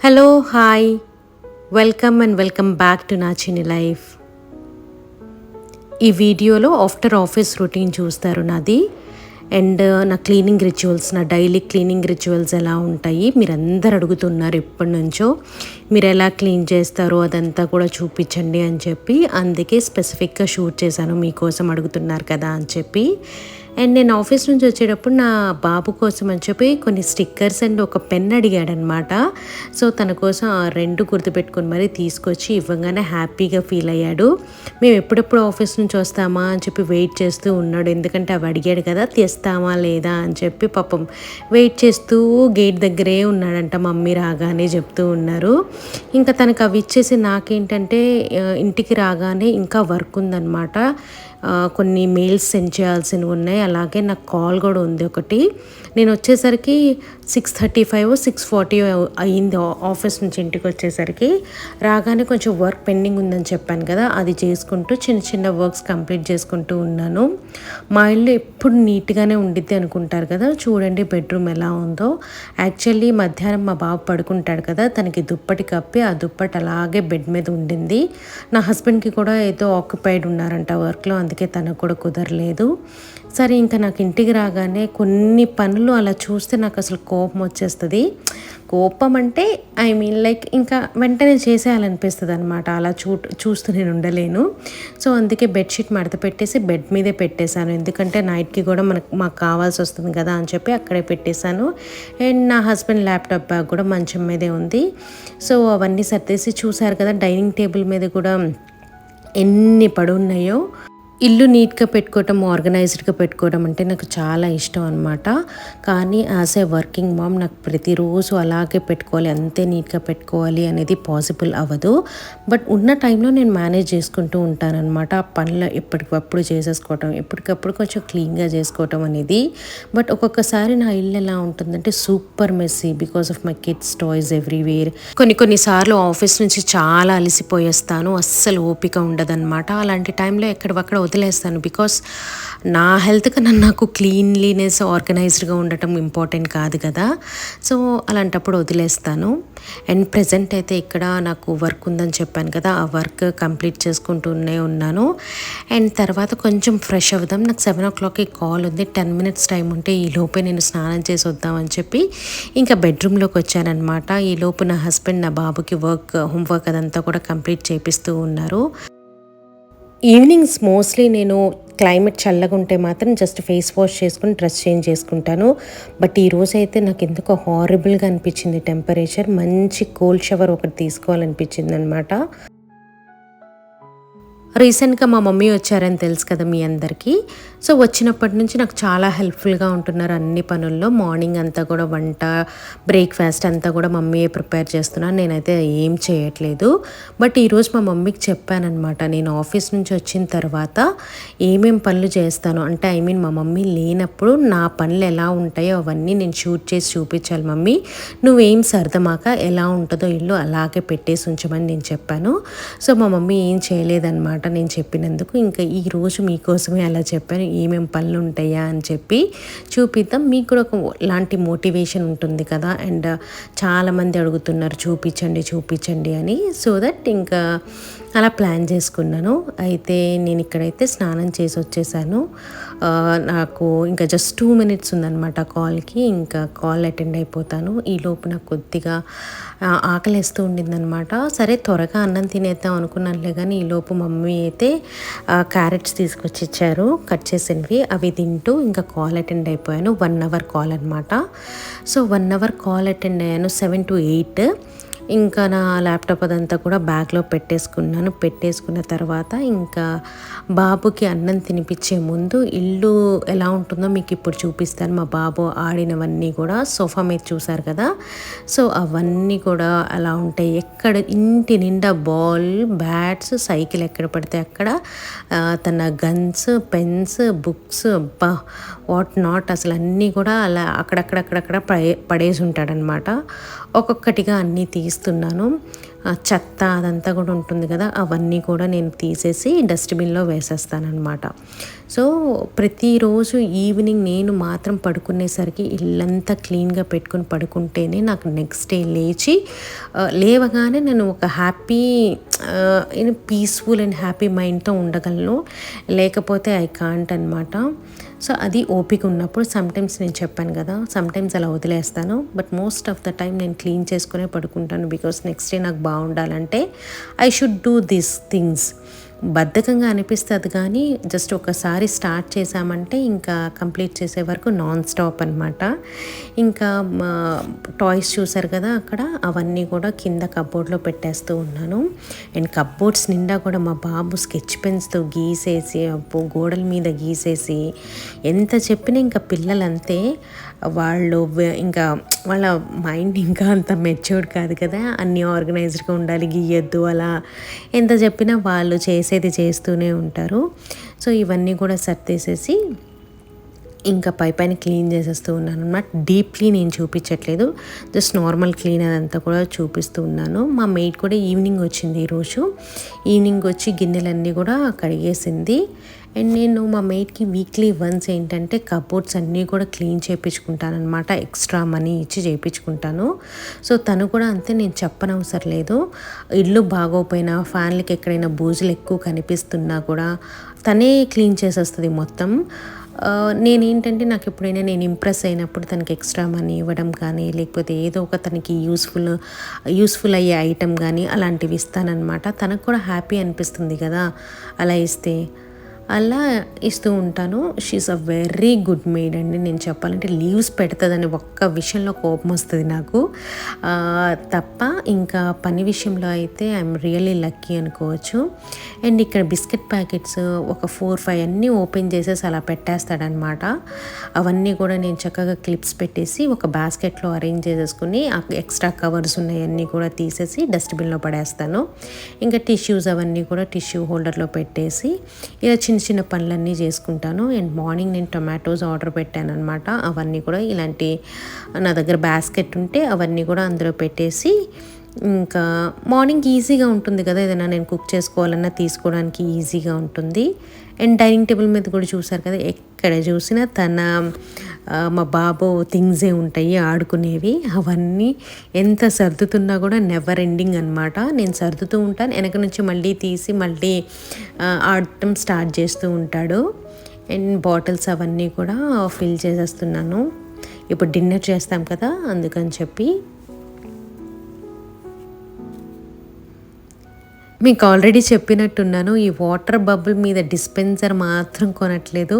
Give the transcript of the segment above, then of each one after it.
Hello hi welcome back to నా చిన్ని life. ఈ వీడియోలో ఆఫ్టర్ ఆఫీస్ రొటీన్ చూస్తారు నాది. అండ్ నా క్లీనింగ్ రిచువల్స్, నా డైలీ క్లీనింగ్ రిచువల్స్ ఎలా ఉంటాయి మీరందరూ అడుగుతున్నారు ఎప్పటి నుంచో. మీరు ఎలా క్లీన్ చేస్తారో అదంతా కూడా చూపించండి అని చెప్పి, అందుకే స్పెసిఫిక్గా షూట్ చేశాను, మీకోసం అడుగుతున్నారు కదా అని చెప్పి. అండ్ నేను ఆఫీస్ నుంచి వచ్చేటప్పుడు నా బాబు కోసం అని చెప్పి కొన్ని స్టిక్కర్స్ అండ్ ఒక పెన్ అడిగాడనమాట. సో తన కోసం ఆ రెండు గుర్తుపెట్టుకొని మరీ తీసుకొచ్చి ఇవ్వగానే హ్యాపీగా ఫీల్ అయ్యాడు. మేము ఎప్పుడెప్పుడు ఆఫీస్ నుంచి వస్తామా అని చెప్పి వెయిట్ చేస్తూ ఉన్నాడు, ఎందుకంటే అవి అడిగాడు కదా, తెస్తామా లేదా అని చెప్పి పాపం వెయిట్ చేస్తూ గేట్ దగ్గరే ఉన్నాడంట. మమ్మీ రాగానే చెప్తూ ఉన్నారు. ఇంకా తనకు అవి ఇచ్చేసి నాకేంటంటే ఇంటికి రాగానే ఇంకా వర్క్ ఉందన్నమాట. కొన్ని మెయిల్స్ సెండ్ చేయాల్సినవి ఉన్నాయి, అలాగే నాకు కాల్ కూడా ఉంది ఒకటి. నేను వచ్చేసరికి 6:35 6:40 అయ్యింది ఆఫీస్ నుంచి ఇంటికి వచ్చేసరికి. రాగానే కొంచెం వర్క్ పెండింగ్ ఉందని చెప్పాను కదా, అది చేసుకుంటూ చిన్న చిన్న వర్క్స్ కంప్లీట్ చేసుకుంటూ ఉన్నాను. మా ఇల్లు ఎప్పుడు నీట్గానే ఉండిద్ది అనుకుంటారు కదా, చూడండి బెడ్రూమ్ ఎలా ఉందో. యాక్చువల్లీ మధ్యాహ్నం మా బాబు పడుకుంటాడు కదా, తనకి దుప్పటి కప్పి ఆ దుప్పటి అలాగే బెడ్ మీద ఉండింది. నా హస్బెండ్కి కూడా ఏదో ఆక్యుపైడ్ ఉన్నారంట వర్క్లో, అందుకే తనకు కూడా కుదరలేదు. సరే ఇంకా నాకు ఇంటికి రాగానే కొన్ని పనులు అలా చూస్తే నాకు అసలు కోపం వచ్చేస్తుంది. కోపం అంటే లైక్ ఇంకా వెంటనే చేసేయాలనిపిస్తుంది అనమాట. అలా చూస్తూ నేను ఉండలేను. సో అందుకే బెడ్షీట్ మడత పెట్టేసి బెడ్ మీదే పెట్టేశాను, ఎందుకంటే నైట్కి కూడా మాకు కావాల్సి వస్తుంది కదా అని చెప్పి అక్కడే పెట్టేశాను. అండ్ నా హస్బెండ్ ల్యాప్టాప్ బ్యాగ్ కూడా మంచం మీదే ఉంది. సో అవన్నీ సర్దేసి చూసారు కదా, డైనింగ్ టేబుల్ మీద కూడా ఎన్ని పడున్నాయో. ఇల్లు నీట్గా పెట్టుకోవటం, ఆర్గనైజ్డ్గా పెట్టుకోవడం అంటే నాకు చాలా ఇష్టం అనమాట. కానీ యాజ్ ఏ వర్కింగ్ మామ్ నాకు ప్రతిరోజు అలాగే పెట్టుకోవాలి, అంతే నీట్గా పెట్టుకోవాలి అనేది పాసిబుల్ అవ్వదు. బట్ ఉన్న టైంలో నేను మేనేజ్ చేసుకుంటూ ఉంటానన్నమాట. ఆ పనులు ఎప్పటికప్పుడు చేసేసుకోవటం, ఎప్పటికప్పుడు కొంచెం క్లీన్గా చేసుకోవటం అనేది. బట్ ఒక్కొక్కసారి నా ఇల్లు ఎలా ఉంటుందంటే super messy because of my kids toys everywhere. కొన్నిసార్లు ఆఫీస్ నుంచి చాలా అలసిపోయేస్తాను, అస్సలు ఓపిక ఉండదన్నమాట. అలాంటి టైంలో ఎక్కడక్కడ వదిలేస్తాను, బికాస్ నా హెల్త్ కన్నా నాకు క్లీన్లీనెస్, ఆర్గనైజ్డ్గా ఉండటం ఇంపార్టెంట్ కాదు కదా. సో అలాంటప్పుడు వదిలేస్తాను. అండ్ ప్రజెంట్ అయితే ఇక్కడ నాకు వర్క్ ఉందని చెప్పాను కదా, ఆ వర్క్ కంప్లీట్ చేసుకుంటూనే ఉన్నాను. అండ్ తర్వాత కొంచెం ఫ్రెష్ అవుదాం, నాకు 7 o'clockకి కాల్ ఉంది, 10 minutes టైం ఉంటే ఈ లోపే నేను స్నానం చేసి వద్దామని చెప్పి ఇంకా బెడ్రూమ్లోకి వచ్చానమాట. ఈ లోపు నా హస్బెండ్ నా బాబుకి హోంవర్క్ అదంతా కూడా కంప్లీట్ చేపిస్తూ ఉన్నారు. ఈవినింగ్స్ మోస్ట్లీ నేను క్లైమేట్ చల్లగా ఉంటే మాత్రం జస్ట్ ఫేస్ వాష్ చేసుకుని డ్రెస్ చేంజ్ చేసుకుంటాను. బట్ ఈరోజు అయితే నాకు ఎందుకో హారబుల్గా అనిపించింది టెంపరేచర్. మంచి కోల్డ్ షవర్ ఒకటి తీసుకోవాలనిపించింది అనమాట. రీసెంట్గా మా మమ్మీ వచ్చారని తెలుసు కదా మీ అందరికీ. సో వచ్చినప్పటి నుంచి నాకు చాలా హెల్ప్ఫుల్గా ఉంటున్నారు అన్ని పనుల్లో. మార్నింగ్ అంతా కూడా వంట, బ్రేక్ఫాస్ట్ అంతా కూడా మమ్మీయే ప్రిపేర్ చేస్తున్నాను, నేనైతే ఏం చేయట్లేదు. బట్ ఈరోజు మా మమ్మీకి చెప్పానమాట, నేను ఆఫీస్ నుంచి వచ్చిన తర్వాత ఏమేం పనులు చేస్తాను అంటే మా మమ్మీ లేనప్పుడు నా పనులు ఎలా ఉంటాయో అవన్నీ నేను షూట్ చేసి చూపించాలి మమ్మీ, నువ్వేం సర్దమాక, ఎలా ఉంటుందో ఇల్లు అలాగే పెట్టేసి ఉంచమని నేను చెప్పాను. సో మా మమ్మీ ఏం చేయలేదన్నమాట నేను చెప్పినందుకు. ఇంకా ఈరోజు మీకోసమే అలా చెప్పాను, ఏమేం పనులు ఉంటాయా అని చెప్పి చూపిద్దాం, మీకు కూడా లాంటి మోటివేషన్ ఉంటుంది కదా. అండ్ చాలామంది అడుగుతున్నారు చూపించండి అని. సో దట్ ఇంకా అలా ప్లాన్ చేసుకున్నాను. అయితే నేను ఇక్కడైతే స్నానం చేసి వచ్చేసాను. నాకు ఇంకా జస్ట్ 2 minutes ఉందన్నమాట కాల్కి, ఇంకా కాల్ అటెండ్ అయిపోతాను. ఈ లోపు నాకు కొద్దిగా ఆకలిస్తూ ఉండిందనమాట. సరే త్వరగా అన్నం తినేద్దాం అనుకున్నానులే, కానీ ఈ లోపు మమ్మీ అయితే క్యారెట్స్ తీసుకొచ్చి ఇచ్చారు కట్ చేసినవి, అవి తింటూ ఇంకా కాల్ అటెండ్ అయిపోయాను. 1 hour కాల్ అనమాట. సో 1 hour కాల్ అటెండ్ అయ్యాను 7 to 8. ఇంకా నా ల్యాప్టాప్ అదంతా కూడా బ్యాగ్లో పెట్టేసుకున్న తర్వాత ఇంకా బాబుకి అన్నం తినిపించే ముందు ఇల్లు ఎలా ఉంటుందో మీకు ఇప్పుడు చూపిస్తాను. మా బాబు ఆడినవన్నీ కూడా సోఫా మీద చూసారు కదా, సో అవన్నీ కూడా అలా ఉంటాయి. ఎక్కడ ఇంటి నిండా బాల్, బ్యాట్స్, సైకిల్ ఎక్కడ పడితే అక్కడ, తన guns, pens, books, what not, అసలు అన్నీ కూడా అలా అక్కడక్కడ పడేసి ఉంటాడనమాట. ఒక్కొక్కటిగా అన్నీ తీస్తున్నాను. చెత్త అదంతా కూడా ఉంటుంది కదా, అవన్నీ కూడా నేను తీసేసి డస్ట్బిన్లో వేసేస్తానన్నమాట. సో ప్రతిరోజు ఈవినింగ్ నేను మాత్రం పడుకునేసరికి ఇల్లంతా క్లీన్గా పెట్టుకుని పడుకుంటేనే నాకు నెక్స్ట్ డే లేవగానే నేను ఒక హ్యాపీ పీస్ఫుల్ అండ్ హ్యాపీ మైండ్తో ఉండగలను. లేకపోతే ఐ కాంట్ అనమాట. సో అది ఓపిక ఉన్నప్పుడు సమ్టైమ్స్ నేను చెప్పాను కదా, సమ్టైమ్స్ అలా వదిలేస్తాను. But most of the time నేను క్లీన్ చేసుకునే పడుకుంటాను. బికాస్ నెక్స్ట్ డే నాకు బాగుండాలంటే I should do these things. బద్ధకంగా అనిపిస్తుంది కానీ జస్ట్ ఒకసారి స్టార్ట్ చేసామంటే ఇంకా కంప్లీట్ చేసే వరకు నాన్ స్టాప్ అనమాట. ఇంకా టాయ్స్ చూసారు కదా అక్కడ, అవన్నీ కూడా కింద కప్బోర్డ్లో పెట్టేస్తూ ఉన్నాను. అండ్ కప్బోర్డ్స్ నిండా కూడా మా బాబు స్కెచ్ పెన్స్తో గీసేసి గోడల మీద గీసేసి, ఎంత చెప్పినా ఇంకా పిల్లలంతే, వాళ్ళు ఇంకా వాళ్ళ మైండ్ ఇంకా అంత మెచ్యూర్డ్ కాదు కదా, అన్నీ ఆర్గనైజ్డ్గా ఉండాలి, గీయొద్దు అలా ఎంత చెప్పినా వాళ్ళు చేసేది చేస్తూనే ఉంటారు. సో ఇవన్నీ కూడా సర్దేసేసి ఇంకా పైన క్లీన్ చేసేస్తూ ఉన్నాను అన్నమాట. డీప్లీ నేను చూపించట్లేదు, జస్ట్ నార్మల్ క్లీన్ అదంతా కూడా చూపిస్తూ ఉన్నాను. మా మెయిడ్ కూడా ఈవినింగ్ వచ్చింది ఈరోజు. ఈవినింగ్ వచ్చి గిన్నెలన్నీ కూడా కడిగేసింది. అండ్ నేను మా మెయిడ్కి వీక్లీ వన్స్ ఏంటంటే కబోర్డ్స్ అన్నీ కూడా క్లీన్ చేయించుకుంటాను అనమాట. ఎక్స్ట్రా మనీ ఇచ్చి చేయించుకుంటాను. సో తను కూడా అంతే, నేను చెప్పనవసరం లేదు. ఇల్లు బాగోపోయినా, ఫ్యాన్లకి ఎక్కడైనా బూజులు ఎక్కువ కనిపిస్తున్నా కూడా తనే క్లీన్ చేసేస్తుంది మొత్తం. నేనేంటంటే నాకు ఎప్పుడైనా నేను ఇంప్రెస్ అయినప్పుడు తనకి ఎక్స్ట్రా మనీ ఇవ్వడం కానీ, లేకపోతే ఏదో ఒక తనకి యూస్ఫుల్ అయ్యే ఐటెం కానీ అలాంటివి ఇస్తానన్నమాట. తనకు కూడా హ్యాపీ అనిపిస్తుంది కదా అలా ఇస్తే. అలా ఇస్తూ ఉంటాను. She is a very good maid అండి. నేను చెప్పాలంటే లీవ్స్ పెడుతుందని ఒక్క విషయంలో కోపం వస్తుంది నాకు తప్ప, ఇంకా పని విషయంలో అయితే ఐఎమ్ రియల్లీ లక్కీ అనుకోవచ్చు. అండ్ ఇక్కడ బిస్కెట్ ప్యాకెట్స్ ఒక 4-5 అన్నీ ఓపెన్ చేసేసి అలా పెట్టేస్తాడనమాట. అవన్నీ కూడా నేను చక్కగా క్లిప్స్ పెట్టేసి ఒక బాస్కెట్లో అరేంజ్ చేసేసుకుని ఎక్స్ట్రా కవర్స్ ఉన్నాయన్నీ కూడా తీసేసి డస్ట్బిన్లో పడేస్తాను. ఇంకా టిష్యూస్ అవన్నీ కూడా టిష్యూ హోల్డర్లో పెట్టేసి ఇలా చిన్న చిన్న పనులన్నీ చేసుకుంటాను. అండ్ మార్నింగ్ నేను టొమాటోస్ ఆర్డర్ పెట్టాను అనమాట. అవన్నీ కూడా ఇలాంటి నా దగ్గర బాస్కెట్ ఉంటే అవన్నీ కూడా అందులో పెట్టేసి, ఇంకా మార్నింగ్ ఈజీగా ఉంటుంది కదా, ఏదైనా నేను కుక్ చేసుకోవాలన్నా తీసుకోవడానికి ఈజీగా ఉంటుంది. అండ్ డైనింగ్ టేబుల్ మీద కూడా చూసారు కదా, ఎక్కడ చూసినా మా బాబు థింగ్సే ఉంటాయి ఆడుకునేవి. అవన్నీ ఎంత సర్దుతున్నా కూడా నెవర్ ఎండింగ్ అనమాట. నేను సర్దుతూ ఉంటాను, వెనక నుంచి మళ్ళీ తీసి మళ్ళీ ఆడటం స్టార్ట్ చేస్తూ ఉంటాడు. అండ్ బాటిల్స్ అవన్నీ కూడా ఫిల్ చేసేస్తున్నాను. ఇప్పుడు డిన్నర్ చేస్తాం కదా అందుకని చెప్పి. మీకు ఆల్రెడీ చెప్పినట్టున్నాను, ఈ వాటర్ బబుల్ మీద డిస్పెన్సర్ మాత్రం కొనట్లేదు.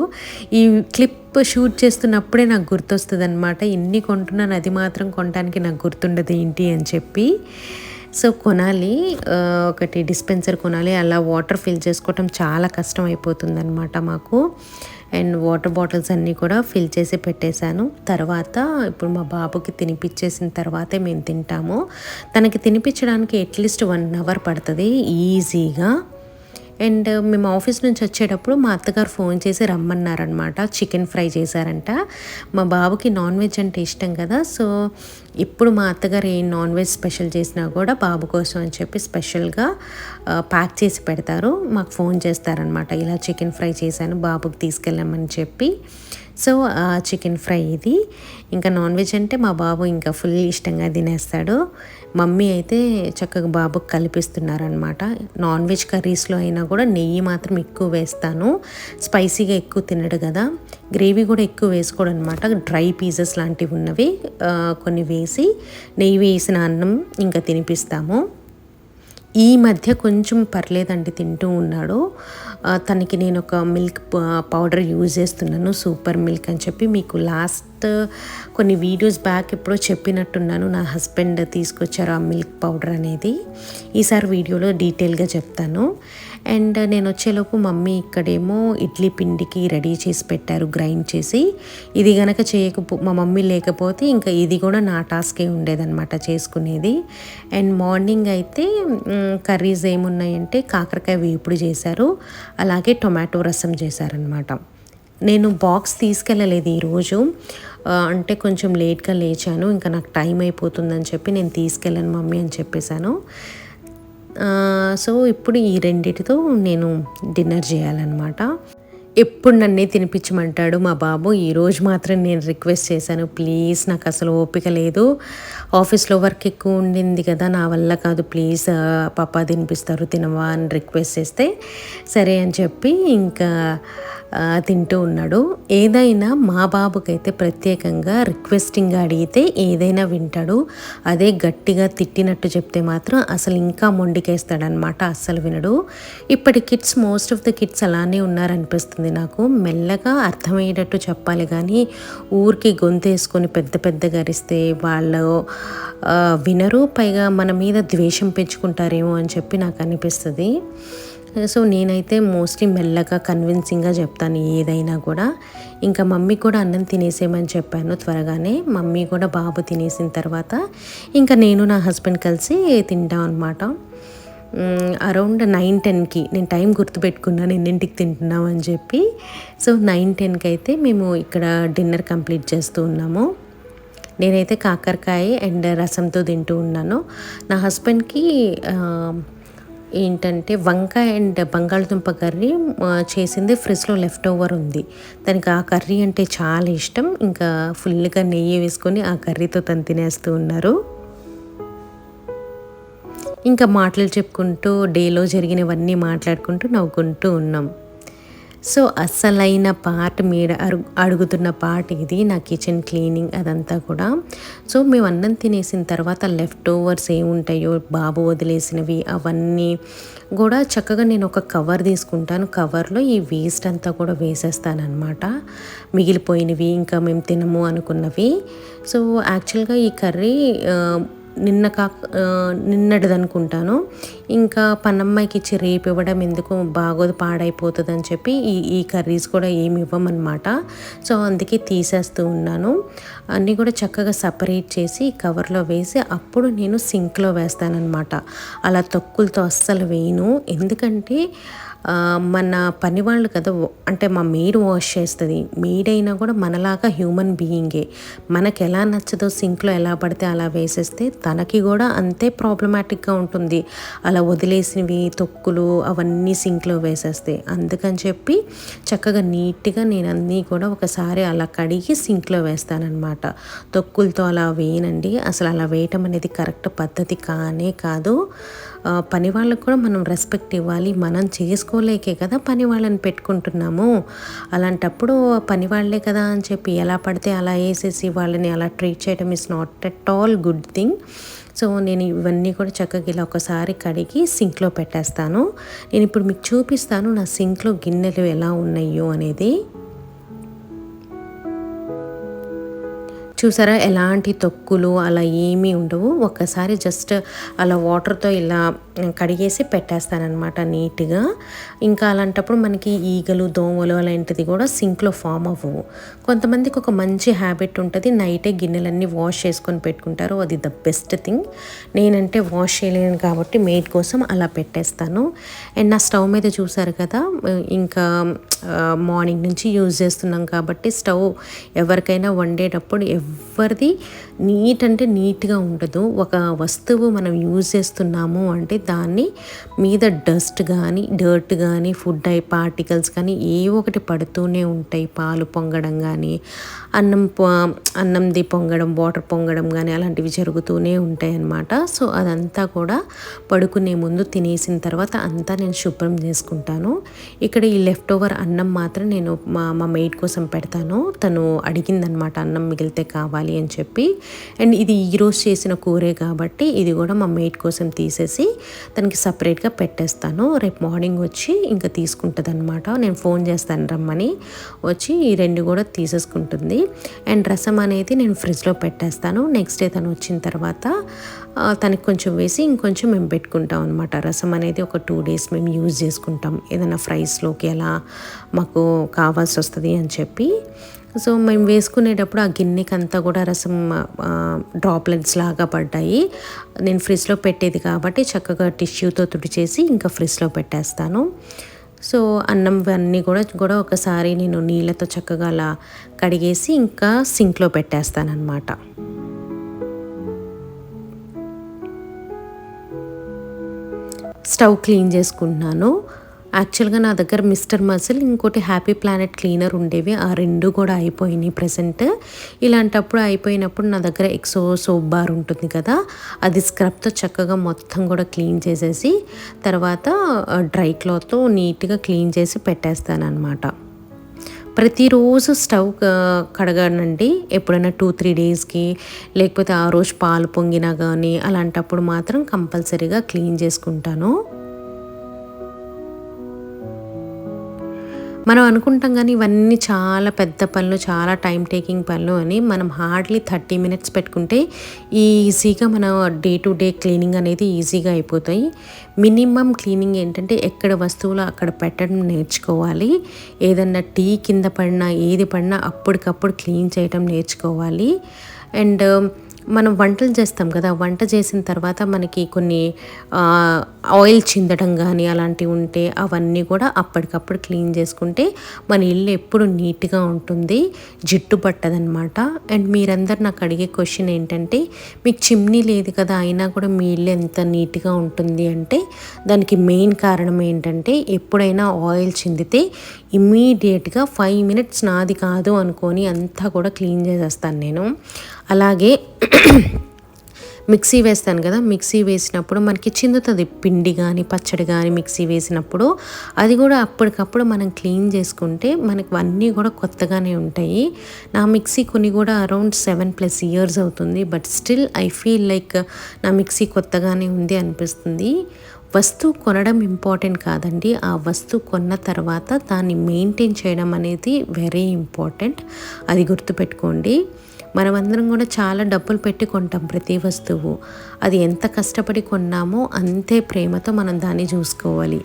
ఈ క్లిప్ షూట్ చేస్తున్నప్పుడే నాకు గుర్తొస్తుంది అనమాట, ఇన్ని కొంటున్నాను అది మాత్రం కొనడానికి నాకు గుర్తుండదు ఏంటి అని చెప్పి. సో కొనాలి, ఒకటి డిస్పెన్సర్ కొనాలి. అలా వాటర్ ఫిల్ చేసుకోవటం చాలా కష్టం అయిపోతుంది అనమాట మాకు. అండ్ వాటర్ బాటిల్స్ అన్నీ కూడా ఫిల్ చేసి పెట్టేశాను. తర్వాత ఇప్పుడు మా బాబుకి తినిపించేసిన తర్వాతే మేము తింటాము. తనకి తినిపించడానికి అట్లీస్ట్ 1 అవర్ పడుతుంది ఈజీగా. అండ్ మేము ఆఫీస్ నుంచి వచ్చేటప్పుడు మా అత్తగారు ఫోన్ చేసి రమ్మన్నారనమాట. చికెన్ ఫ్రై చేశారంట. మా బాబుకి నాన్ వెజ్ అంటే ఇష్టం కదా, సో ఇప్పుడు మా అత్తగారు ఏ నాన్ వెజ్ స్పెషల్ చేసినా కూడా బాబు కోసం అని చెప్పి స్పెషల్గా ప్యాక్ చేసి పెడతారు. మాకు ఫోన్ చేస్తారనమాట, ఇలా చికెన్ ఫ్రై చేశాను బాబుకి తీసుకెళ్ళామని చెప్పి. సో చికెన్ ఫ్రై ఇది. ఇంకా నాన్ వెజ్ అంటే మా బాబు ఇంకా ఫుల్ ఇష్టంగా తినేస్తాడు. మమ్మీ అయితే చక్కగా బాబుకి కలిపిస్తున్నారనమాట. నాన్ వెజ్ కర్రీస్లో అయినా కూడా నెయ్యి మాత్రం ఎక్కువ వేస్తాను. స్పైసీగా ఎక్కువ తినడు కదా, గ్రేవీ కూడా ఎక్కువ వేసుకోవడం అనమాట. డ్రై పీసెస్ లాంటివి ఉన్నవి కొన్ని వేసి నెయ్యి వేసిన అన్నం ఇంకా తినిపిస్తాము. ఈ మధ్య కొంచెం పర్లేదండి, తింటూ ఉన్నాడు. తనకి నేను ఒక మిల్క్ పౌడర్ యూజ్ చేస్తున్నాను, సూపర్ మిల్క్ అని చెప్పి. మీకు లాస్ట్ కొన్ని వీడియోస్ బ్యాక్ ఎప్పుడో చెప్పినట్టున్నాను, నా హస్బెండ్ తీసుకొచ్చారు ఆ మిల్క్ పౌడర్ అనేది. ఈసారి వీడియోలో డీటెయిల్గా చెప్తాను. అండ్ నేను వచ్చేలోపు మమ్మీ ఇక్కడేమో ఇడ్లీ పిండికి రెడీ చేసి పెట్టారు, గ్రైండ్ చేసి. ఇది గనక మా మమ్మీ లేకపోతే ఇంకా ఇది కూడా నా టాస్కే ఉండేదన్నమాట చేసుకునేది. అండ్ మార్నింగ్ అయితే కర్రీస్ ఏమున్నాయంటే కాకరకాయ వేపుడు చేశారు, అలాగే టొమాటో రసం చేశారనమాట. నేను బాక్స్ తీసుకెళ్ళలేదు ఈరోజు, అంటే కొంచెం లేట్గా లేచాను, ఇంకా నాకు టైం అయిపోతుందని చెప్పి నేను తీసుకెళ్ళాను మమ్మీ అని చెప్పేశాను. సో ఇప్పుడు ఈ రెండిటితో నేను డిన్నర్ చేయాలన్నమాట. ఎప్పుడు నన్నే తినిపించమంటాడు మా బాబు. ఈరోజు మాత్రం నేను రిక్వెస్ట్ చేశాను, ప్లీజ్ నాకు అసలు ఓపిక లేదు, ఆఫీస్లో వర్క్ ఎక్కువ ఉండింది కదా, నా వల్ల కాదు, ప్లీజ్ పాపా తినిపిస్తారు తినవా అని రిక్వెస్ట్ చేస్తే సరే అని చెప్పి ఇంకా తింటూ ఉన్నాడు. ఏదైనా మా బాబుకైతే ప్రత్యేకంగా రిక్వెస్టింగ్గా అడిగితే ఏదైనా వింటాడు. అదే గట్టిగా తిట్టినట్టు చెప్తే మాత్రం అసలు ఇంకా మొండికేస్తాడనమాట, అస్సలు వినడు. ఇప్పటి kids, most of the kids అలానే ఉన్నారనిపిస్తుంది నాకు. మెల్లగా అర్థమయ్యేటట్టు చెప్పాలి కానీ ఊరికి గొంతేసుకొని పెద్ద పెద్దగా అరిస్తే వాళ్ళు వినరు, పైగా మన మీద ద్వేషం పెంచుకుంటారేమో అని చెప్పి నాకు అనిపిస్తుంది. సో నేనైతే మోస్ట్లీ మెల్లగా కన్విన్సింగ్గా చెప్తాను ఏదైనా కూడా. ఇంకా మమ్మీ కూడా అన్నం తినేసేయమని చెప్పాను త్వరగానే. మమ్మీ కూడా బాబు తినేసిన తర్వాత ఇంకా నేను నా హస్బెండ్ కలిసి తింటాం అనమాట. అరౌండ్ 9-10కి నేను టైం గుర్తుపెట్టుకున్నాను ఎన్నింటికి తింటున్నాం అని చెప్పి. సో 9-10కి అయితే మేము ఇక్కడ డిన్నర్ కంప్లీట్ చేస్తూ ఉన్నాము. నేనైతే కాకరకాయ అండ్ రసంతో తింటూ ఉన్నాను. నా హస్బెండ్కి ఏంటంటే వంకాయ అండ్ బంగాళదుంప కర్రీ చేసింది ఫ్రిడ్జ్లో లెఫ్ట్ ఓవర్ ఉంది. తనకి ఆ కర్రీ అంటే చాలా ఇష్టం. ఇంకా ఫుల్గా నెయ్యి వేసుకొని ఆ కర్రీతో తను తినేస్తూ ఉన్నారు. ఇంకా మాటలు చెప్పుకుంటూ డేలో జరిగినవన్నీ మాట్లాడుకుంటూ నవ్వుకుంటూ ఉన్నాం. సో అస్సలైన పార్ట్ మీరు అడుగుతున్న పార్ట్ ఇది, నా కిచెన్ క్లీనింగ్ అదంతా కూడా. సో మేము అన్నం తినేసిన తర్వాత లెఫ్ట్ ఓవర్స్ ఏముంటాయో బాబు వదిలేసినవి అవన్నీ కూడా చక్కగా నేను ఒక కవర్ తీసుకుంటాను. కవర్లో ఈ వేస్ట్ అంతా కూడా వేసేస్తానమాట, మిగిలిపోయినవి ఇంకా మేము తినము అనుకున్నవి. సో యాక్చువల్గా ఈ కర్రీ నిన్నటిది అనుకుంటాను. ఇంకా పన్నమ్మాయికి ఇచ్చి రేపు ఇవ్వడం ఎందుకు, బాగోదు పాడైపోతుంది అని చెప్పి ఈ కర్రీస్ కూడా ఏమి ఇవ్వమన్నమాట. సో అందుకే తీసేస్తూ ఉన్నాను. అన్నీ కూడా చక్కగా సపరేట్ చేసి కవర్లో వేసి అప్పుడు నేను సింక్లో వేస్తానన్నమాట. అలా తొక్కులతో అస్సలు వేయను. ఎందుకంటే మన పని వాళ్ళు కదా, అంటే మా మెయిడ్ వాష్ చేస్తుంది. మెయిడ్ అయినా కూడా మనలాగా హ్యూమన్ బీయింగే. మనకు ఎలా నచ్చదో సింక్లో ఎలా పడితే అలా వేసేస్తే తనకి కూడా అంతే ప్రాబ్లమాటిక్గా ఉంటుంది. అలా వదిలేసినవి తొక్కులు అవన్నీ సింక్లో వేసేస్తే. అందుకని చెప్పి చక్కగా నీట్గా నేను అన్నీ కూడా ఒకసారి అలా కడిగి సింక్లో వేస్తానన్నమాట. తొక్కులతో అలా వేయనండి. అసలు అలా వేయటం అనేది కరెక్ట్ పద్ధతి కానే కాదు. పని వాళ్ళకు కూడా మనం రెస్పెక్ట్ ఇవ్వాలి. మనం చేసుకోలేకే కదా పని వాళ్ళని పెట్టుకుంటున్నాము. అలాంటప్పుడు పని వాళ్ళే కదా అని చెప్పి ఎలా పడితే అలా వేసేసి వాళ్ళని అలా ట్రీట్ చేయడం is not at all good thing. So నేను ఇవన్నీ కూడా చక్కగా ఇలా ఒకసారి కడిగి సింక్లో పెట్టేస్తాను. నేను ఇప్పుడు మీకు చూపిస్తాను నా సింక్లో గిన్నెలు ఎలా ఉన్నాయో అనేది. చూసారా, ఎలాంటి తొక్కులు అలా ఏమీ ఉండవు. ఒక్కసారి జస్ట్ అలా వాటర్తో ఇలా కడిగేసి పెట్టేస్తానమాట నీట్గా. ఇంకా అలాంటప్పుడు మనకి ఈగలు దోమలు అలాంటిది కూడా సింక్లో ఫామ్ అవ్వవు. కొంతమందికి ఒక మంచి హ్యాబిట్ ఉంటుంది, నైటే గిన్నెలన్నీ వాష్ చేసుకొని పెట్టుకుంటారు. అది ద బెస్ట్ థింగ్. నేనంటే వాష్ చేయలేను కాబట్టి మెయిడ్ కోసం అలా పెట్టేస్తాను. అండ్ నా స్టవ్ మీద చూసారు కదా, ఇంకా మార్నింగ్ నుంచి యూజ్ చేస్తున్నాం కాబట్టి స్టవ్ ఎవరికైనా వండేటప్పుడు ఎవరిది నీట్ అంటే నీట్గా ఉండదు. ఒక వస్తువు మనం యూజ్ చేస్తున్నాము అంటే దాన్ని మీద డస్ట్ కానీ డర్ట్ కానీ ఫుడ్ పార్టికల్స్ కానీ ఏ ఒకటి పడుతూనే ఉంటాయి. పాలు పొంగడం కానీ అన్నంది పొంగడం, వాటర్ పొంగడం కానీ అలాంటివి జరుగుతూనే ఉంటాయి అన్నమాట. సో అదంతా కూడా పడుకునే ముందు తినేసిన తర్వాత అంతా నేను శుభ్రం చేసుకుంటాను. ఇక్కడ ఈ లెఫ్ట్ ఓవర్ అన్నం మాత్రం నేను మా మెయిడ్ కోసం పెడతాను. తను అడిగిందనమాట అన్నం మిగిలితే కావాలి అని చెప్పి. అండ్ ఇది ఈరోజు చేసిన కూరే కాబట్టి ఇది కూడా మా మెయిడ్ కోసం తీసేసి తనకి సపరేట్గా పెట్టేస్తాను. రేపు మార్నింగ్ వచ్చి ఇంకా తీసుకుంటుంది అనమాట. నేను ఫోన్ చేస్తాను రమ్మని, వచ్చి ఈ రెండు కూడా తీసేసుకుంటుంది. అండ్ రసం అనేది నేను ఫ్రిడ్జ్లో పెట్టేస్తాను. నెక్స్ట్ డే తను వచ్చిన తర్వాత తనకి కొంచెం వేసి ఇంకొంచెం మేము పెట్టుకుంటాం అనమాట. రసం అనేది ఒక 2 days మేము యూజ్ చేసుకుంటాం, ఏదైనా ఫ్రైస్లోకి అలా మాకు కావాల్సి వస్తుంది అని చెప్పి. సో మేము వేసుకునేటప్పుడు ఆ గిన్నెకి అంతా కూడా రసం డ్రాప్లెట్స్ లాగా పడ్డాయి. నేను ఫ్రిడ్జ్లో పెట్టేది కాబట్టి చక్కగా టిష్యూతో తుడిచేసి ఇంకా ఫ్రిడ్జ్లో పెట్టేస్తాను. సో అన్నం అన్నీ కూడా ఒకసారి నేను నీళ్ళతో చక్కగా అలా కడిగేసి ఇంకా సింక్లో పెట్టేస్తానన్నమాట. స్టవ్ క్లీన్ చేసుకుంటున్నాను. యాక్చువల్గా నా దగ్గర మిస్టర్ మజిల్ ఇంకోటి హ్యాపీ ప్లానెట్ క్లీనర్ ఉండేవి, ఆ రెండు కూడా అయిపోయినాయి ప్రజెంట్. ఇలాంటప్పుడు అయిపోయినప్పుడు నా దగ్గర ఎక్సో సోప్ బార్ ఉంటుంది కదా, అది స్క్రబ్తో చక్కగా మొత్తం కూడా క్లీన్ చేసేసి తర్వాత డ్రై క్లాత్తో నీట్గా క్లీన్ చేసి పెట్టేస్తాను అనమాట. ప్రతిరోజు స్టవ్ కడగనండి, ఎప్పుడైనా 2-3 డేస్కి, లేకపోతే ఆ రోజు పాలు పొంగినా కానీ అలాంటప్పుడు మాత్రం కంపల్సరీగా క్లీన్ చేసుకుంటాను. మనం అనుకుంటాం కానీ ఇవన్నీ చాలా పెద్ద పనులు, చాలా టైం టేకింగ్ పనులు అని. మనం హార్డ్లీ 30 మినిట్స్ పెట్టుకుంటే ఈజీగా మన డే టు డే క్లీనింగ్ అనేది ఈజీగా అయిపోతాయి. మినిమం క్లీనింగ్ ఏంటంటే ఎక్కడ వస్తువులు అక్కడ పెట్టడం నేర్చుకోవాలి. ఏదన్నా టీ కింద పడినా ఏది పడినా అప్పటికప్పుడు క్లీన్ చేయడం నేర్చుకోవాలి. అండ్ మనం వంటలు చేస్తాం కదా, వంట చేసిన తర్వాత మనకి కొన్ని ఆయిల్ చిందడం కానీ అలాంటివి ఉంటే అవన్నీ కూడా అప్పటికప్పుడు క్లీన్ చేసుకుంటే మన ఇల్లు ఎప్పుడు నీట్గా ఉంటుంది, జిడ్డు పట్టదనమాట. అండ్ మీరందరు నాకు అడిగే క్వశ్చన్ ఏంటంటే, మీకు చిమ్నీ లేదు కదా అయినా కూడా మీ ఇల్లు ఎంత నీట్గా ఉంటుంది అంటే, దానికి మెయిన్ కారణం ఏంటంటే ఎప్పుడైనా ఆయిల్ చిందితే ఇమ్మీడియట్గా 5 మినిట్స్ నాది కాదు అనుకొని అంతా కూడా క్లీన్ చేసేస్తాను నేను. అలాగే మిక్సీ వేస్తాను కదా, మిక్సీ వేసినప్పుడు మనకి చిందుతుంది పిండి కానీ పచ్చడి కానీ మిక్సీ వేసినప్పుడు, అది కూడా అప్పటికప్పుడు మనం క్లీన్ చేసుకుంటే మనకు అన్నీ కూడా కొత్తగానే ఉంటాయి. నా మిక్సీ కొన్ని కూడా అరౌండ్ 7+ ఇయర్స్ అవుతుంది, but still I feel like నా మిక్సీ కొత్తగానే ఉంది అనిపిస్తుంది. వస్తువు కొనడం ఇంపార్టెంట్ కాదండి, ఆ వస్తువు కొన్న తర్వాత దాన్ని మెయింటైన్ చేయడం అనేది వెరీ ఇంపార్టెంట్. అది గుర్తుపెట్టుకోండి. మనమందరం కూడా చాలా డబ్బులు పెట్టి కొంటాం ప్రతి వస్తువు, అది ఎంత కష్టపడి కొన్నామో అంతే ప్రేమతో మనం దాన్ని చూసుకోవాలి.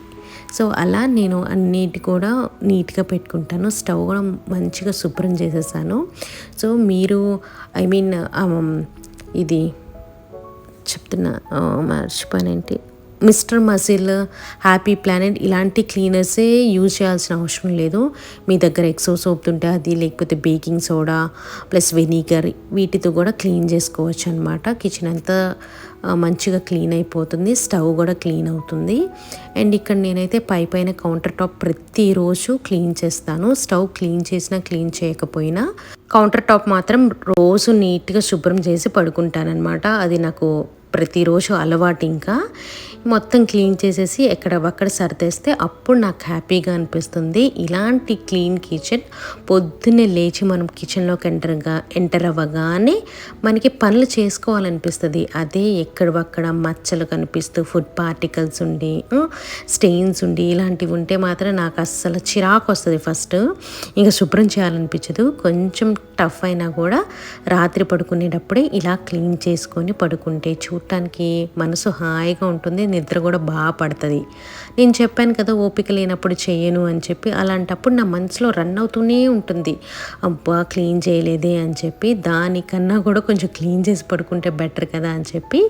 సో అలా నేను అన్నిటి కూడా నీట్గా పెట్టుకుంటాను. స్టవ్ కూడా మంచిగా శుభ్రం చేసేసాను. సో మీరు ఇది చెప్తున్నా మర్చిపోయానేంటి, మిస్టర్ మజిల్, హ్యాపీ ప్లానెట్ ఇలాంటి క్లీనర్సే యూజ్ చేయాల్సిన అవసరం లేదు. మీ దగ్గర ఎక్సో సోప్ ఉంటే అది, లేకపోతే బేకింగ్ సోడా ప్లస్ వెనిగర్, వీటితో కూడా క్లీన్ చేసుకోవచ్చు అనమాట. కిచెన్ అంతా మంచిగా క్లీన్ అయిపోతుంది, స్టవ్ కూడా క్లీన్ అవుతుంది. అండ్ ఇక్కడ నేనైతే పైన కౌంటర్ టాప్ ప్రతిరోజు క్లీన్ చేస్తాను. స్టవ్ క్లీన్ చేసినా క్లీన్ చేయకపోయినా కౌంటర్ టాప్ మాత్రం రోజు నీట్గా శుభ్రం చేసి పడుకుంటానమాట. అది నాకు ప్రతిరోజు అలవాటు. ఇంకా మొత్తం క్లీన్ చేసేసి ఎక్కడవక్కడ సర్దేస్తే అప్పుడు నాకు హ్యాపీగా అనిపిస్తుంది. ఇలాంటి క్లీన్ కిచెన్ పొద్దున్నే లేచి మనం కిచెన్లోకి ఎంటర్ అవ్వగానే మనకి పనులు చేసుకోవాలనిపిస్తుంది. అదే ఎక్కడవక్కడ మచ్చలు కనిపిస్తూ ఫుడ్ పార్టికల్స్ ఉండి స్టెయిన్స్ ఉండి ఇలాంటివి ఉంటే మాత్రం నాకు అస్సలు చిరాకు వస్తుంది. ఫస్ట్ ఇంకా శుభ్రం చేయాలనిపించదు. కొంచెం టఫ్ అయినా కూడా రాత్రి పడుకునేటప్పుడే ఇలా క్లీన్ చేసుకొని పడుకుంటే చూడటానికి మనసు హాయిగా ఉంటుంది, నిద్ర కూడా బాగా పడుతుంది. నేను చెప్పాను కదా ఓపిక లేనప్పుడు చేయను అని చెప్పి, అలాంటప్పుడు నా మనసులో రన్ అవుతూనే ఉంటుంది, అబ్బా క్లీన్ చేయలేదే అని చెప్పి. దానికన్నా కూడా కొంచెం క్లీన్ చేసి పడుకుంటే బెటర్ కదా అని చెప్పి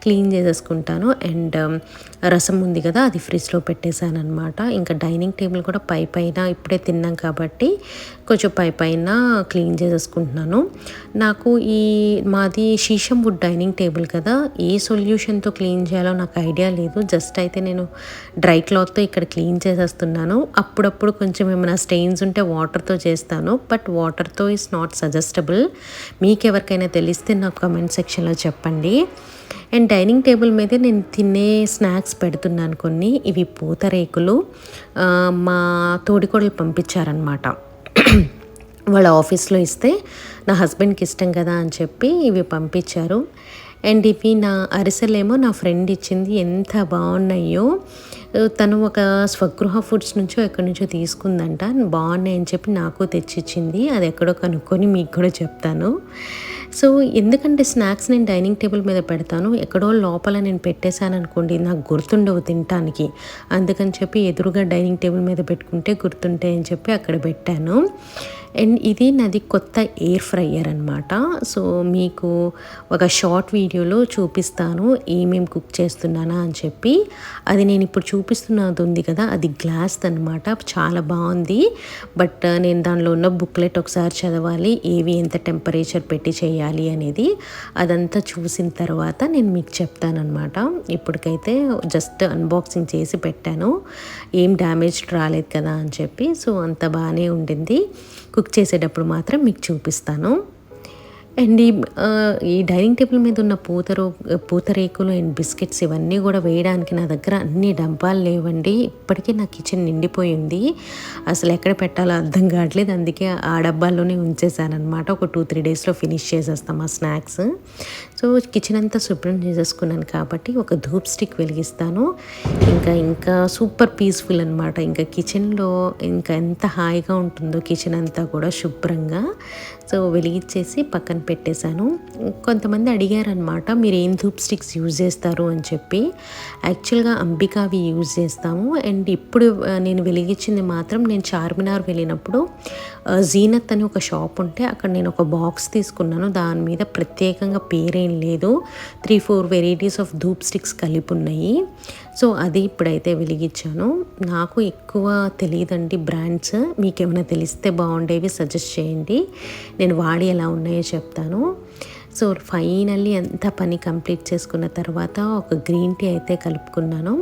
క్లీన్ చేసేసుకుంటాను. అండ్ రసం ఉంది కదా, అది ఫ్రిడ్జ్లో పెట్టేశాను అనమాట. ఇంకా డైనింగ్ టేబుల్ కూడా పైన ఇప్పుడే తిన్నాం కాబట్టి కొంచెం పైన క్లీన్ చేసేసుకుంటున్నాను. నాకు మాది షీషం వుడ్ డైనింగ్ టేబుల్ కదా, ఏ సొల్యూషన్తో క్లీన్ చేయాలో నాకు ఐడియా లేదు. జస్ట్ అయితే నేను డ్రై క్లాత్తో ఇక్కడ క్లీన్ చేసేస్తున్నాను. అప్పుడప్పుడు కొంచెం ఏమైనా స్టెయిన్స్ ఉంటే వాటర్తో చేస్తాను, బట్ వాటర్తో ఈస్ నాట్ సజెస్టబుల్. మీకు ఎవరికైనా తెలిస్తే నాకు కమెంట్ సెక్షన్లో చెప్పండి. అండ్ డైనింగ్ టేబుల్ మీదే నేను తినే స్నాక్స్ పెడుతున్నాను కొన్ని. ఇవి పూతరేకులు మా తోడికోడలు పంపించారనమాట. వాళ్ళ ఆఫీస్లో ఇస్తే నా హస్బెండ్కి ఇష్టం కదా అని చెప్పి ఇవి పంపించారు. అండ్ ఇవి నా అరిసెలేమో నా ఫ్రెండ్ ఇచ్చింది, ఎంత బాగున్నాయో. తను ఒక స్వగృహ ఫుడ్స్ నుంచో ఎక్కడి నుంచో తీసుకుందంట, బాగున్నాయి అని చెప్పి నాకు తెచ్చిచ్చింది. అది ఎక్కడో కనుక్కొని మీకు కూడా చెప్తాను. సో ఎందుకంటే స్నాక్స్ నేను డైనింగ్ టేబుల్ మీద పెడతాను, ఎక్కడో లోపల నేను పెట్టేశాను అనుకోండి నాకు గుర్తుండవు తినటానికి, అందుకని చెప్పి ఎదురుగా డైనింగ్ టేబుల్ మీద పెట్టుకుంటే గుర్తుంటాయి అని చెప్పి అక్కడ పెట్టాను. అండ్ ఇది నాది కొత్త ఎయిర్ ఫ్రైయర్ అనమాట. సో మీకు ఒక షార్ట్ వీడియోలో చూపిస్తాను ఏమేమి కుక్ చేస్తున్నానా అని చెప్పి. అది నేను ఇప్పుడు చూపిస్తున్నది ఉంది కదా, అది గ్లాస్ అనమాట, చాలా బాగుంది. బట్ నేను దానిలో ఉన్న బుక్లెట్ ఒకసారి చదవాలి, ఏవి ఎంత టెంపరేచర్ పెట్టి చేయాలి చేయాలి అనేది అదంతా చూసిన తర్వాత నేను మీకు చెప్తానమాట. ఇప్పటికైతే జస్ట్ అన్బాక్సింగ్ చేసి పెట్టాను, ఏం డ్యామేజ్ రాలేదు కదా అని చెప్పి. సో అంత బాగానే ఉండింది. కుక్ చేసేటప్పుడు మాత్రం మీకు చూపిస్తాను. అండ్ ఈ డైనింగ్ టేబుల్ మీద ఉన్న పూతరేకులు అండ్ బిస్కెట్స్ ఇవన్నీ కూడా వేయడానికి నా దగ్గర అన్ని డబ్బాలు లేవండి. ఇప్పటికీ నా కిచెన్ నిండిపోయింది, అసలు ఎక్కడ పెట్టాలో అర్థం కావట్లేదు. అందుకే ఆ డబ్బాల్లోనే ఉంచేసాను అనమాట. ఒక 2-3 డేస్లో ఫినిష్ చేసేస్తాం ఆ స్నాక్స్. సో కిచెన్ అంతా శుభ్రం చేసేసుకున్నాను కాబట్టి ఒక ధూప్ స్టిక్ వెలిగిస్తాను. ఇంకా సూపర్ పీస్ఫుల్ అనమాట. ఇంకా కిచెన్లో ఇంకా ఎంత హాయిగా ఉంటుందో కిచెన్ అంతా కూడా శుభ్రంగా. సో వెలిగించేసి పక్కన పెట్టేశాను. కొంతమంది అడిగారనమాట, మీరు ఏం ధూప్ స్టిక్స్ యూజ్ చేస్తారు అని చెప్పి. యాక్చువల్గా అంబికావి యూజ్ చేస్తాము. అండ్ ఇప్పుడు నేను వెలిగించింది మాత్రం నేను చార్మినార్ వెళ్ళినప్పుడు జీనత్ అని ఒక షాప్ ఉంటే అక్కడ నేను ఒక బాక్స్ తీసుకున్నాను. దాని మీద ప్రత్యేకంగా పేరేం లేదు, 3-4 వెరైటీస్ ఆఫ్ ధూప్ స్టిక్స్ కలిపి ఉన్నాయి. సో అది ఇప్పుడైతే వెలిగించాను. నాకు ఎక్కువ తెలియదండి బ్రాండ్స్, మీకు ఏమైనా తెలిస్తే బాగుండేవి సజెస్ట్ చేయండి, నేను వాడి ఎలా ఉన్నాయో చెప్తాను. సో ఫైనల్లీ అంత పని కంప్లీట్ చేసుకున్న తర్వాత ఒక గ్రీన్ టీ అయితే కలుపుకున్నాను.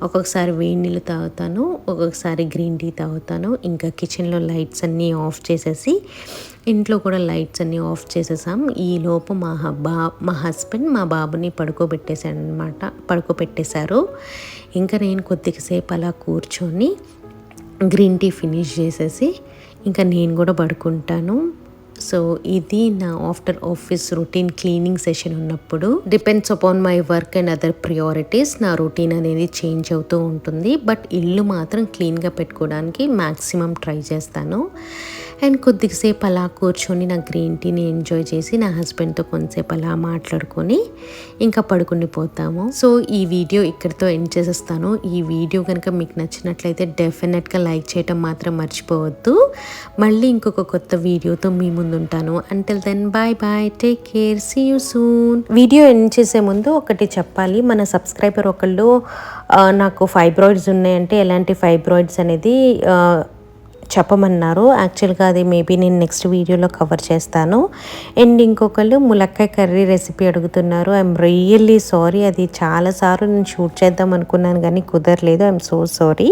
ఒక్కొక్కసారి వేడి నీళ్ళు తాగుతాను, ఒక్కొక్కసారి గ్రీన్ టీ తాగుతాను. ఇంకా కిచెన్లో లైట్స్ అన్నీ ఆఫ్ చేసేసి ఇంట్లో కూడా లైట్స్ అన్నీ ఆఫ్ చేసేసాం. ఈ లోపు మా హస్బెండ్ మా బాబుని పడుకోబెట్టేశారు. ఇంకా నేను కొద్దిసేపు అలా కూర్చొని గ్రీన్ టీ ఫినిష్ చేసేసి ఇంకా నేను కూడా పడుకుంటాను. సో ఇది నా after office routine cleaning session ఉన్నప్పుడు. Depends upon my work and other priorities నా రొటీన్ అనేది చేంజ్ అవుతూ ఉంటుంది. బట్ ఇల్లు మాత్రం క్లీన్గా పెట్టుకోవడానికి మ్యాక్సిమం ట్రై చేస్తాను. అండ్ కొద్దిసేపు అలా కూర్చొని నా గ్రీన్ టీని ఎంజాయ్ చేసి నా హస్బెండ్తో కొంతసేపు అలా మాట్లాడుకొని ఇంకా పడుకుని పోతాము. సో ఈ వీడియో ఇక్కడితో ఎండ్ చేసేస్తాను. ఈ వీడియో కనుక మీకు నచ్చినట్లయితే డెఫినెట్గా లైక్ చేయటం మాత్రం మర్చిపోవద్దు. మళ్ళీ ఇంకొక కొత్త వీడియోతో మీ ముందు ఉంటాను. Until then bye bye, take care, see you soon. Video end చేసే ముందు ఒకటి చెప్పాలి. మన సబ్స్క్రైబర్ ఒకళ్ళు నాకు ఫైబ్రాయిడ్స్ ఉన్నాయంటే ఎలాంటి ఫైబ్రాయిడ్స్ అనేది చెప్పమన్నారు. యాక్చువల్గా అది మేబీ నేను నెక్స్ట్ వీడియోలో కవర్ చేస్తాను. అండ్ ఇంకొకళ్ళు ములక్కాయ కర్రీ రెసిపీ అడుగుతున్నారు. ఐఎమ్ రియల్లీ సారీ, అది చాలాసార్లు నేను షూట్ చేద్దాం అనుకున్నాను కానీ కుదరలేదు. I'm so sorry.